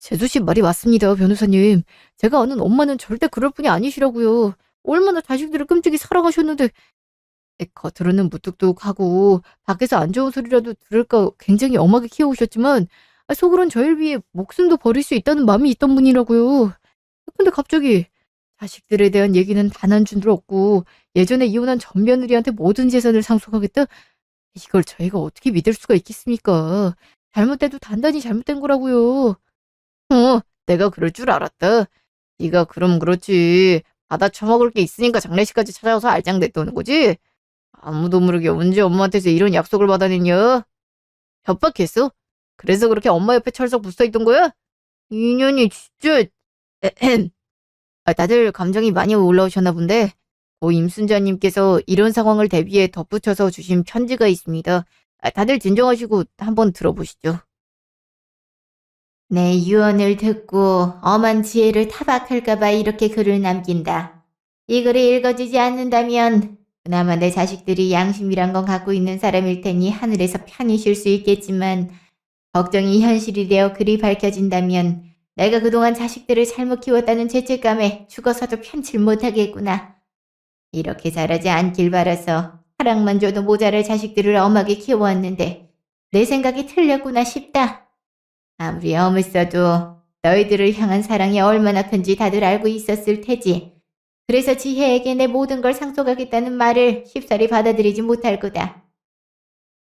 [SPEAKER 2] 재수씨 말이 맞습니다, 변호사님. 제가 아는 엄마는 절대 그럴 분이 아니시라고요. 얼마나 자식들을 끔찍이 사랑하셨는데 겉으로는 무뚝뚝하고 밖에서 안 좋은 소리라도 들을까 굉장히 엄하게 키워오셨지만 속으론 저를 위해 목숨도 버릴 수 있다는 마음이 있던 분이라고요. 근데 갑자기 자식들에 대한 얘기는 단 한 줄도 없고 예전에 이혼한 전 며느리한테 모든 재산을 상속하겠다? 이걸 저희가 어떻게 믿을 수가 있겠습니까? 잘못돼도 단단히 잘못된 거라고요. 내가 그럴 줄 알았다. 네가 그럼 그렇지. 받아 처먹을 게 있으니까 장례식까지 찾아와서 알짱댔다는 거지? 아무도 모르게 언제 엄마한테서 이런 약속을 받아냈냐? 협박했어? 그래서 그렇게 엄마 옆에 철썩 붙어있던 거야? 인연이 진짜... 다들 감정이 많이 올라오셨나 본데 고 임순자님께서 이런 상황을 대비해 덧붙여서 주신 편지가 있습니다. 다들 진정하시고 한번 들어보시죠.
[SPEAKER 3] 내 유언을 듣고 엄한 지혜를 타박할까봐 이렇게 글을 남긴다. 이 글이 읽어지지 않는다면 그나마 내 자식들이 양심이란 건 갖고 있는 사람일 테니 하늘에서 편히 쉴 수 있겠지만 걱정이 현실이 되어 글이 밝혀진다면 내가 그동안 자식들을 잘못 키웠다는 죄책감에 죽어서도 편칠 못하겠구나. 이렇게 자라지 않길 바라서 사랑만 줘도 모자랄 자식들을 엄하게 키워왔는데 내 생각이 틀렸구나 싶다. 아무리 엄을 써도 너희들을 향한 사랑이 얼마나 큰지 다들 알고 있었을 테지. 그래서 지혜에게 내 모든 걸 상속하겠다는 말을 쉽사리 받아들이지 못할 거다.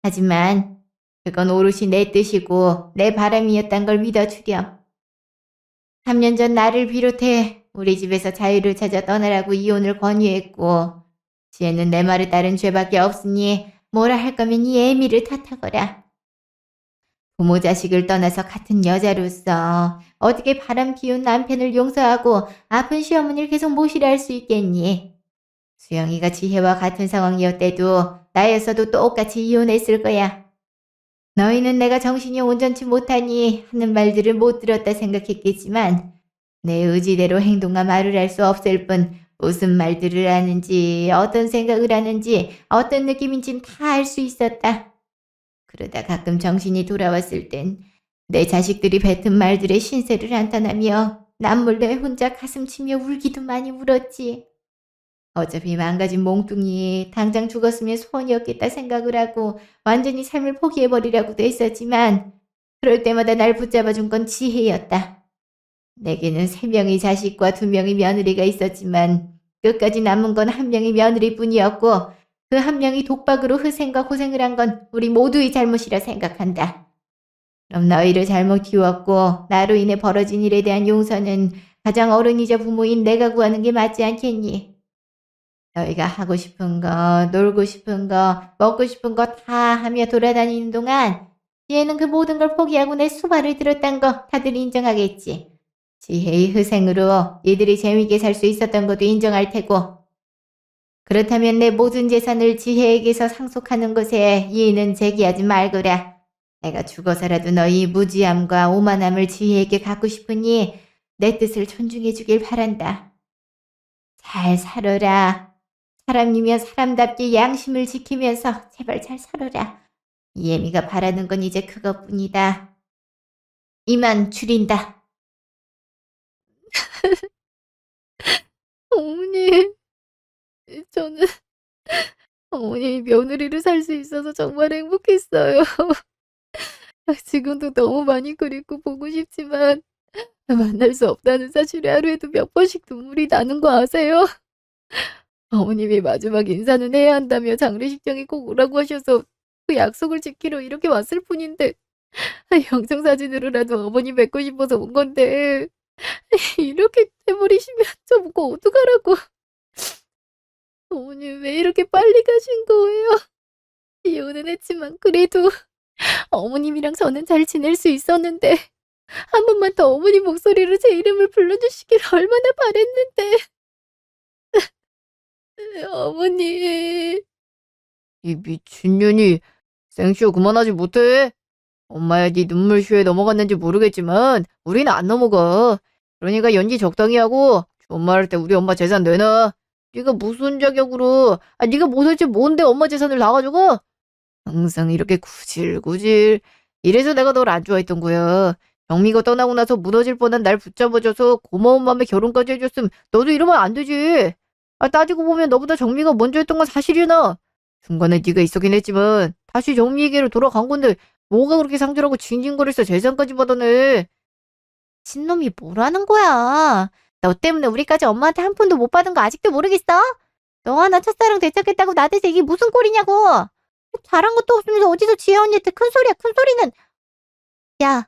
[SPEAKER 3] 하지만 그건 오롯이 내 뜻이고 내 바람이었단 걸 믿어주렴. 3년 전 나를 비롯해 우리 집에서 자유를 찾아 떠나라고 이혼을 권유했고 지혜는 내 말에 따른 죄밖에 없으니 뭐라 할 거면 이 애미를 탓하거라. 부모 자식을 떠나서 같은 여자로서 어떻게 바람 피운 남편을 용서하고 아픈 시어머니를 계속 모시라 할 수 있겠니? 수영이가 지혜와 같은 상황이었대도 나였어도 똑같이 이혼했을 거야. 너희는 내가 정신이 온전치 못하니 하는 말들을 못 들었다 생각했겠지만 내 의지대로 행동과 말을 할 수 없을 뿐 무슨 말들을 하는지 어떤 생각을 하는지 어떤 느낌인진 다 알 수 있었다. 그러다 가끔 정신이 돌아왔을 땐 내 자식들이 뱉은 말들의 신세를 한탄하며 난 몰래 혼자 가슴 치며 울기도 많이 울었지. 어차피 망가진 몽둥이 당장 죽었으면 소원이 없겠다 생각을 하고 완전히 삶을 포기해버리라고도 했었지만 그럴 때마다 날 붙잡아준 건 지혜였다. 내게는 3명의 자식과 2명의 며느리가 있었지만 끝까지 남은 건 1명의 며느리뿐이었고 그 1명이 독박으로 희생과 고생을 한 건 우리 모두의 잘못이라 생각한다. 그럼 너희를 잘못 키웠고 나로 인해 벌어진 일에 대한 용서는 가장 어른이자 부모인 내가 구하는 게 맞지 않겠니? 너희가 하고 싶은 거, 놀고 싶은 거, 먹고 싶은 거 다 하며 돌아다니는 동안 지혜는 그 모든 걸 포기하고 내 수발을 들었단 거 다들 인정하겠지. 지혜의 희생으로 이들이 재미있게 살 수 있었던 것도 인정할 테고. 그렇다면 내 모든 재산을 지혜에게서 상속하는 것에 이의는 제기하지 말거라. 내가 죽어서라도 너희 무지함과 오만함을 지혜에게 갖고 싶으니 내 뜻을 존중해 주길 바란다. 잘 살아라. 사람이면 사람답게 양심을 지키면서 제발 잘 살아라. 이애미가 바라는 건 이제 그것뿐이다. 이만 줄인다.
[SPEAKER 2] 어머니, 저는 어머니 며느리로 살 수 있어서 정말 행복했어요. 지금도 너무 많이 그립고 보고 싶지만 만날 수 없다는 사실에 하루에도 몇 번씩 눈물이 나는 거 아세요? 어머님이 마지막 인사는 해야 한다며 장례식장에 꼭 오라고 하셔서 그 약속을 지키러 이렇게 왔을 뿐인데 영상사진으로라도 어머니 뵙고 싶어서 온 건데 이렇게 돼버리시면 저 보고 어떡하라고. 어머니 왜 이렇게 빨리 가신 거예요? 이혼은 했지만 그래도 어머님이랑 저는 잘 지낼 수 있었는데 한 번만 더 어머니 목소리로 제 이름을 불러주시길 얼마나 바랬는데. 어머니.
[SPEAKER 1] 이 미친년이 생쇼 그만하지 못해? 엄마야 네 눈물쇼에 넘어갔는지 모르겠지만 우리는 안 넘어가. 그러니까 연기 적당히 하고 존말할 때 우리 엄마 재산 내놔. 네가 무슨 자격으로 네가 못할지 뭔데 엄마 재산을 다 가져가? 항상 이렇게 구질구질. 이래서 내가 널 안 좋아했던 거야. 정미가 떠나고 나서 무너질 뻔한 날 붙잡아줘서 고마운 마음에 결혼까지 해줬으면 너도 이러면 안 되지. 따지고 보면 너보다 정미가 먼저 했던 건 사실이나. 중간에 네가 있었긴 했지만 다시 정미에게로 돌아간 건데 뭐가 그렇게 상주라고 징징거려서 재산까지 받아내.
[SPEAKER 3] 친놈이 뭐라는 거야? 너 때문에 우리까지 엄마한테 한 푼도 못 받은 거 아직도 모르겠어? 너 하나 첫사랑 되찾겠다고 나대서 이게 무슨 꼴이냐고. 잘한 것도 없으면서 어디서 지혜 언니한테 큰 소리야, 큰 소리는. 야,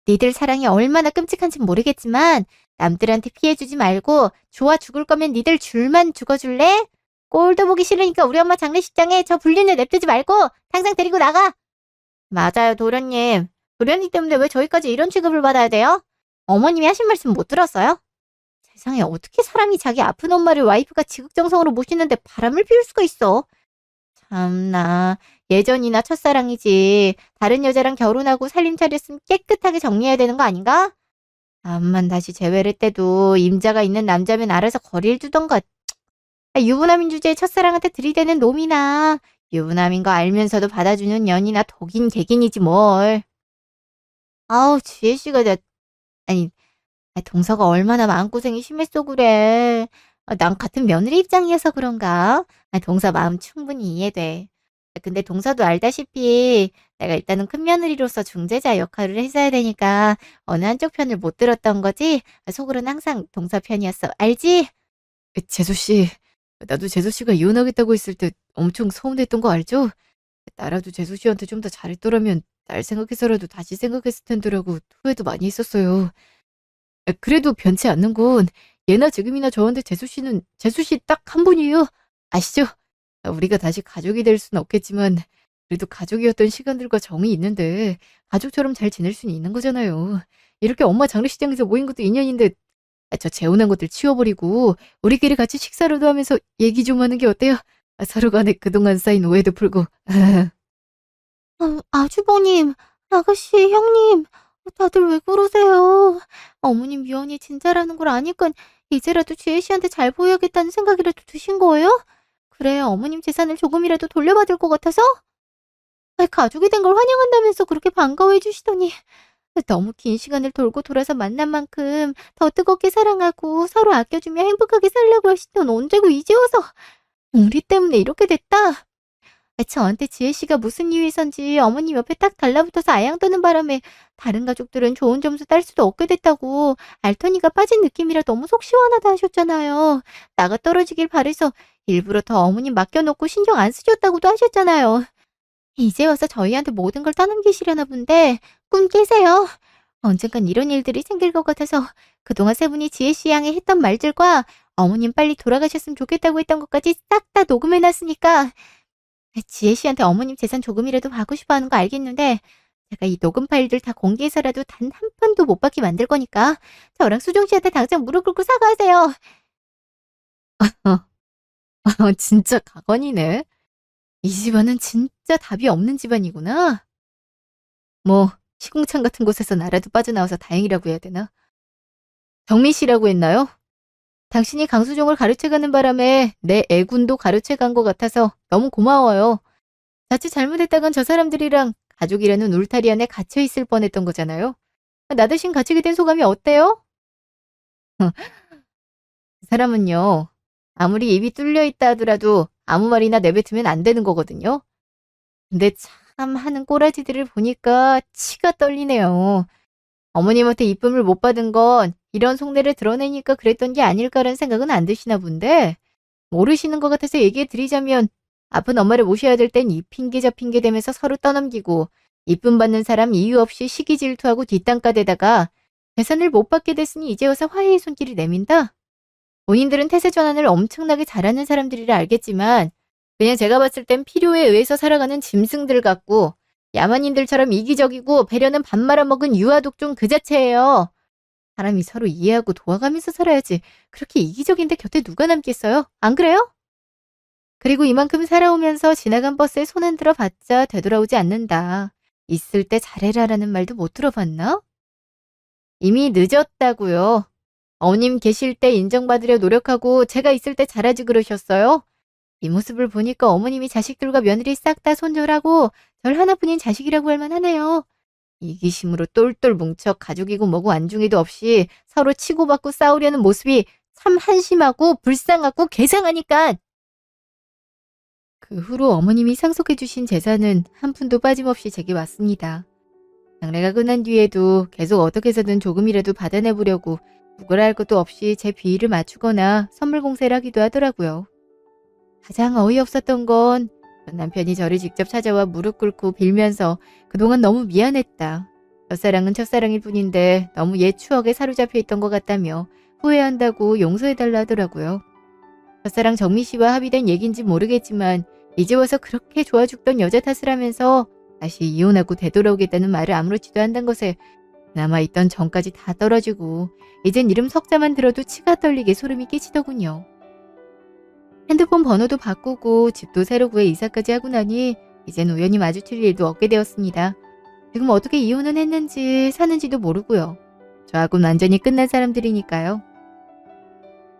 [SPEAKER 3] 니들 사랑이 얼마나 끔찍한지 모르겠지만 남들한테 피해주지 말고 좋아 죽을 거면 니들 줄만 죽어줄래? 꼴도 보기 싫으니까 우리 엄마 장례식장에 저 불륜녀 냅두지 말고 당장 데리고 나가. 맞아요, 도련님. 도련님 때문에 왜 저희까지 이런 취급을 받아야 돼요? 어머님이 하신 말씀 못 들었어요? 세상에 어떻게 사람이 자기 아픈 엄마를 와이프가 지극정성으로 모시는데 바람을 피울 수가 있어? 참나, 예전이나 첫사랑이지. 다른 여자랑 결혼하고 살림 차렸으면 깨끗하게 정리해야 되는 거 아닌가? 암만 다시 재회를 때도 임자가 있는 남자면 알아서 거리를 두던가. 유부남인 주제에 첫사랑한테 들이대는 놈이나 유부남인 거 알면서도 받아주는 년이나 독인 객인이지 뭘. 아우, 지혜씨가 아니 동서가 얼마나 마음고생이 심했어 그래. 난 같은 며느리 입장이어서 그런가? 동서 마음 충분히 이해돼. 근데 동서도 알다시피 내가 일단은 큰 며느리로서 중재자 역할을 했어야 되니까 어느 한쪽 편을 못 들었던 거지. 속으로는 항상 동서 편이었어. 알지?
[SPEAKER 2] 재수씨, 나도 재수씨가 이혼하겠다고 했을 때 엄청 서운했던 거 알죠? 나라도 재수씨한테 좀 더 잘했더라면 날 생각해서라도 다시 생각했을 텐데라고 후회도 많이 했었어요. 그래도 변치 않는 건 예나 지금이나 저한테 재수씨는 재수씨 딱 한 분이에요. 아시죠? 우리가 다시 가족이 될 수는 없겠지만 그래도 가족이었던 시간들과 정이 있는데 가족처럼 잘 지낼 수는 있는 거잖아요. 이렇게 엄마 장례식장에서 모인 것도 인연인데 저 재혼한 것들 치워버리고 우리끼리 같이 식사라도 하면서 얘기 좀 하는 게 어때요? 서로 간에 그동안 쌓인 오해도 풀고.
[SPEAKER 3] 아주버님, 아가씨, 형님, 다들 왜 그러세요? 어머님 미연이 진짜라는 걸 아니까 이제라도 지혜씨한테 잘 보여야겠다는 생각이라도 드신 거예요? 그래, 어머님 재산을 조금이라도 돌려받을 것 같아서? 가족이 된 걸 환영한다면서 그렇게 반가워해 주시더니 너무 긴 시간을 돌고 돌아서 만난 만큼 더 뜨겁게 사랑하고 서로 아껴주며 행복하게 살려고 하시던 언제고 이제 와서 우리 때문에 이렇게 됐다. 저한테 지혜씨가 무슨 이유에선지 어머님 옆에 딱 달라붙어서 아양 떠는 바람에 다른 가족들은 좋은 점수 딸 수도 없게 됐다고 알턴이가 빠진 느낌이라 너무 속 시원하다 하셨잖아요. 나가 떨어지길 바래서 일부러 더 어머님 맡겨놓고 신경 안 쓰셨다고도 하셨잖아요. 이제 와서 저희한테 모든 걸 떠넘기시려나 본데 꿈 깨세요. 언젠간 이런 일들이 생길 것 같아서 그동안 세 분이 지혜씨 향해 했던 말들과 어머님 빨리 돌아가셨으면 좋겠다고 했던 것까지 싹 다 녹음해놨으니까 지혜씨한테 어머님 재산 조금이라도 받고 싶어 하는 거 알겠는데 제가 이 녹음 파일들 다 공개해서라도 단 한 푼도 못 받게 만들 거니까 저랑 수종씨한테 당장 무릎 꿇고 사과하세요.
[SPEAKER 2] 진짜 가관이네. 이 집안은 진짜 답이 없는 집안이구나. 뭐 시궁창 같은 곳에서 나라도 빠져나와서 다행이라고 해야 되나? 정민 씨라고 했나요? 당신이 강수종을 가르쳐가는 바람에 내 애군도 가르쳐간 것 같아서 너무 고마워요. 자칫 잘못했다간 저 사람들이랑 가족이라는 울타리 안에 갇혀 있을 뻔했던 거잖아요. 나 대신 갇히게 된 소감이 어때요? 그 사람은요, 아무리 입이 뚫려 있다 하더라도 아무 말이나 내뱉으면 안 되는 거거든요. 근데 참 하는 꼬라지들을 보니까 치가 떨리네요. 어머님한테 이쁨을 못 받은 건 이런 속내를 드러내니까 그랬던 게 아닐까라는 생각은 안 드시나 본데 모르시는 것 같아서 얘기해 드리자면 아픈 엄마를 모셔야 될 땐 이 핑계 저 핑계 대면서 서로 떠넘기고 이쁨 받는 사람 이유 없이 시기 질투하고 뒷담가대다가 재산을 못 받게 됐으니 이제 와서 화해의 손길을 내민다? 본인들은 태세 전환을 엄청나게 잘하는 사람들이라 알겠지만 그냥 제가 봤을 땐 필요에 의해서 살아가는 짐승들 같고 야만인들처럼 이기적이고 배려는 밥 말아먹은 유아독종 그 자체예요. 사람이 서로 이해하고 도와가면서 살아야지 그렇게 이기적인데 곁에 누가 남겠어요? 안 그래요? 그리고 이만큼 살아오면서 지나간 버스에 손 흔들어 봤자 되돌아오지 않는다. 있을 때 잘해라라는 말도 못 들어봤나? 이미 늦었다고요. 어머님 계실 때 인정받으려 노력하고 제가 있을 때 잘하지 그러셨어요? 이 모습을 보니까 어머님이 자식들과 며느리 싹 다 손절하고 절 하나뿐인 자식이라고 할 만하네요. 이기심으로 똘똘 뭉쳐 가족이고 뭐고 안중에도 없이 서로 치고받고 싸우려는 모습이 참 한심하고 불쌍하고 괴상하니까
[SPEAKER 1] 그 후로 어머님이 상속해주신 재산은 한 푼도 빠짐없이 제게 왔습니다. 장래가 끝난 뒤에도 계속 어떻게 해서든 조금이라도 받아내보려고 누구라 할 것도 없이 제 비위를 맞추거나 선물 공세를 하기도 하더라고요. 가장 어이없었던 건 전 남편이 저를 직접 찾아와 무릎 꿇고 빌면서 그동안 너무 미안했다. 첫사랑은 첫사랑일 뿐인데 너무 옛 추억에 사로잡혀 있던 것 같다며 후회한다고 용서해달라 하더라고요. 첫사랑 정미 씨와 합의된 얘기인지 모르겠지만 이제 와서 그렇게 좋아 죽던 여자 탓을 하면서 다시 이혼하고 되돌아오겠다는 말을 아무렇지도 않단 것에 남아있던 정까지 다 떨어지고 이젠 이름 석자만 들어도 치가 떨리게 소름이 끼치더군요. 핸드폰 번호도 바꾸고 집도 새로 구해 이사까지 하고 나니 이젠 우연히 마주칠 일도 없게 되었습니다. 지금 어떻게 이혼은 했는지 사는지도 모르고요. 저하고는 완전히 끝난 사람들이니까요.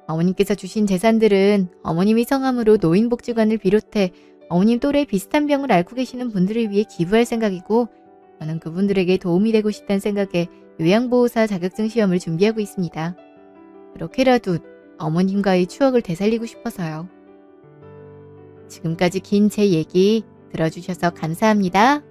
[SPEAKER 1] 어머님께서 주신 재산들은 어머님이 성함으로 노인복지관을 비롯해 어머님 또래 비슷한 병을 앓고 계시는 분들을 위해 기부할 생각이고 저는 그분들에게 도움이 되고 싶다는 생각에 요양보호사 자격증 시험을 준비하고 있습니다. 그렇게라도 어머님과의 추억을 되살리고 싶어서요. 지금까지 긴 제 얘기 들어주셔서 감사합니다.